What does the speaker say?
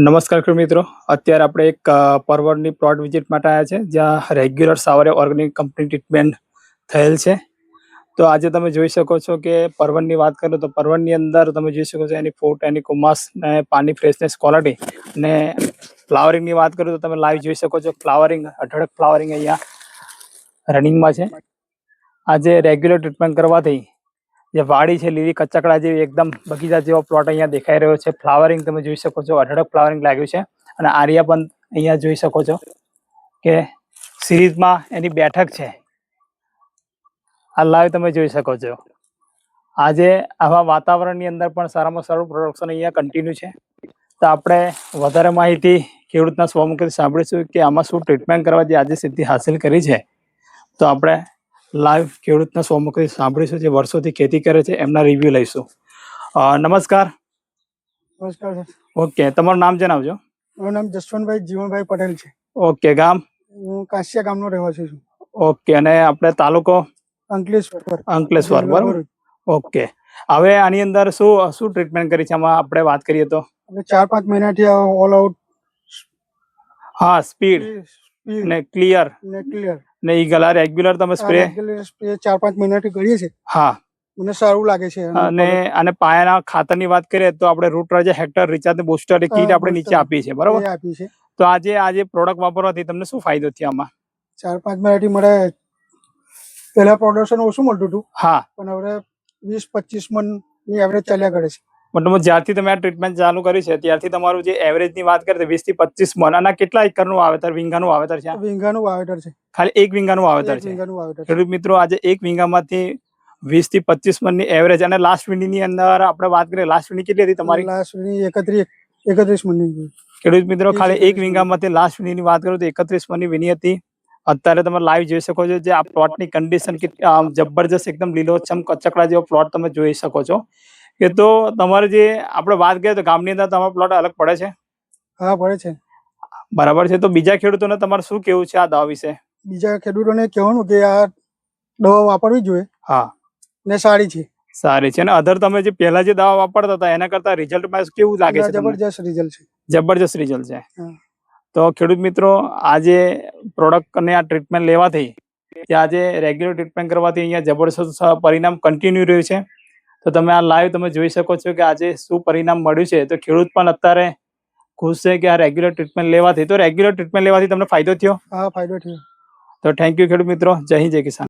નમસ્કાર ખેડૂત મિત્રો, અત્યારે આપણે એક પરવળની પ્લોટ વિઝિટ માટે આવ્યા છે જ્યાં રેગ્યુલર સાવરે ઓર્ગેનિક કંપની ટ્રીટમેન્ટ થયેલ છે. તો આજે તમે જોઈ શકો છો કે પરવળની વાત કરું તો પરવળની અંદર તમે જોઈ શકો છો એની ફૂટ, એની કુમાસ ને પાણી ફ્રેશનેસ ક્વોલિટી ને ફ્લાવરિંગની વાત કરું તો તમે લાઈવ જોઈ શકો છો. ફ્લાવરિંગ અઢળક ફ્લાવરિંગ અહીંયા રનિંગમાં છે. આજે રેગ્યુલર ટ્રીટમેન્ટ કરવાથી જે વાડી છે લીલી કચકડા જેવી એકદમ બગીચા જેવો પ્લોટ અહીંયા દેખાઈ રહ્યો છે. ફ્લાવરિંગ તમે જોઈ શકો છો, અઢળક ફ્લાવરિંગ લાગ્યું છે. અને આર્યા પણ અહીંયા જોઈ શકો છો કે સિરીઝમાં એની બેઠક છે. આ લાઈવ તમે જોઈ શકો છો. આજે આવા વાતાવરણની અંદર પણ સારામાં સારું પ્રોડક્શન અહીંયા કન્ટિન્યુ છે. તો આપણે વધારે માહિતી ખેડૂતના સ્વમુખથી સાંભળીશું કે આમાં શું ટ્રીટમેન્ટ કરવાથી આજે સિદ્ધિ હાંસિલ કરી છે. તો આપણે લાઈવ ખેડૂતના સ્વમુખથી સાંભળીશું, જે વર્ષોથી ખેતી કરે છે, એમના રિવ્યુ લઈશું. નમસ્કાર. નમસ્કાર સર. ઓકે, તમારું નામ જણાવજો. મારું નામ જસવંતભાઈ જીવણભાઈ પટેલ છે. ઓકે, ગામ? હું કાંસિયા ગામનો રહેવાસી છું. ઓકે, અને આપણે તાલુકો? અંકલેશ્વર. અંકલેશ્વર, બરાબર. ઓકે, હવે આની અંદર શું શું ટ્રીટમેન્ટ કરી છે આમાં આપણે વાત કરીએ તો? આપણે 4-5 મહિનાથી ઓલ આઉટ હા, સ્પીડ ને ક્લિયર ને ઈગલ આ રેગ્યુલર તમે સ્પ્રે 4-5 મહિનાથી કરીએ છીએ. હા, મને સારું લાગે છે. અને પાયાના ખાતરની વાત કરીએ તો આપણે રૂટરાજ હેક્ટર રિચાર્જ બુસ્ટર કીટ આપણે નીચે આપી છે, બરાબર? આપી છે. તો આજે પ્રોડક્ટ વાપરવાથી તમને શું ફાયદો થયો આમાં? 4-5 મહિનાથી મને પહેલા પ્રોડક્શન ઓછું મળતું હતું. હા, પણ હવે 20-25 મણની એવરેજ ચાલ્યા કરે છે. મતલબ જ્યારથી તમે આ ટ્રીટમેન્ટ ચાલુ કરી છે ત્યારથી તમારું જે એવરેજની વાત કરીએ તો 20 થી 25 મણ. અને કેટલા એકરનું વાવેતર, વીંગાનું વાવેતર છે? વીંગાનું વાવેતર છે. ખાલી એક વીંગાનું વાવેતર છે. ખેડૂત મિત્રો, આજે એક વીંગામાંથી 20 થી 25 મણની એવરેજ. અને લાસ્ટ વીંડીની અંદર આપણે વાત કરીએ, લાસ્ટ વીંડી કેટલી હતી તમારી? લાસ્ટ વીંડી 31 મણની. ખેડૂત મિત્રો, ખાલી એક વીંગામાંથી લાસ્ટ વીંડીની વાત કરું તો 31 મણની વીણી હતી. અત્યારે તમે લાઈવ જોઈ શકો છો જે આ પ્લોટની કન્ડિશન કે જબરજસ્ત એકદમ લીલોછમ કચકડા જેવો પ્લોટ તમે જોઈ શકો છો. કે તો તમારે જે આપણે વાત કરીએ તો ગામની અંદર તમારો પ્લોટ અલગ પડે છે? હા, પડે છે. બરાબર છે. તો બીજા ખેડૂતોને તમારે શું કેવું છે આ દવા વિશે? બીજા ખેડૂતોને કહેવાનું કે આ દવા વાપરવી જોઈએ. હા, ને સારી છે. સારી છે. અને અધર તમે જે પહેલા જે દવા વાપરતા હતા એના કરતા રિઝલ્ટમાં કેવું લાગે છે? જબરજસ્ત રિઝલ્ટ છે. જબરજસ્ત રિઝલ્ટ છે. તો ખેડૂત મિત્રો, આજે પ્રોડક્ટ અને આ ટ્રીટમેન્ટ લેવાથી આજે રેગ્યુલર ટ્રીટમેન્ટ કરવાથી અહીંયા જબરજસ્ત પરિણામ કન્ટિન્યુ રહ્યું છે. તો તમે આ લાઈવ તમે જોઈ શકો છો કે આજે શું પરિણામ મળ્યું છે. તો ખેડૂત પણ અત્યારે ખુશ છે કે આ રેગ્યુલર ટ્રીટમેન્ટ લેવાથી. તો રેગ્યુલર ટ્રીટમેન્ટ લેવાથી તમને ફાયદો થયો? હા, ફાયદો થયો. તો થેન્ક યુ ખેડૂત મિત્રો. જય હિન્દ, જય કિસાન.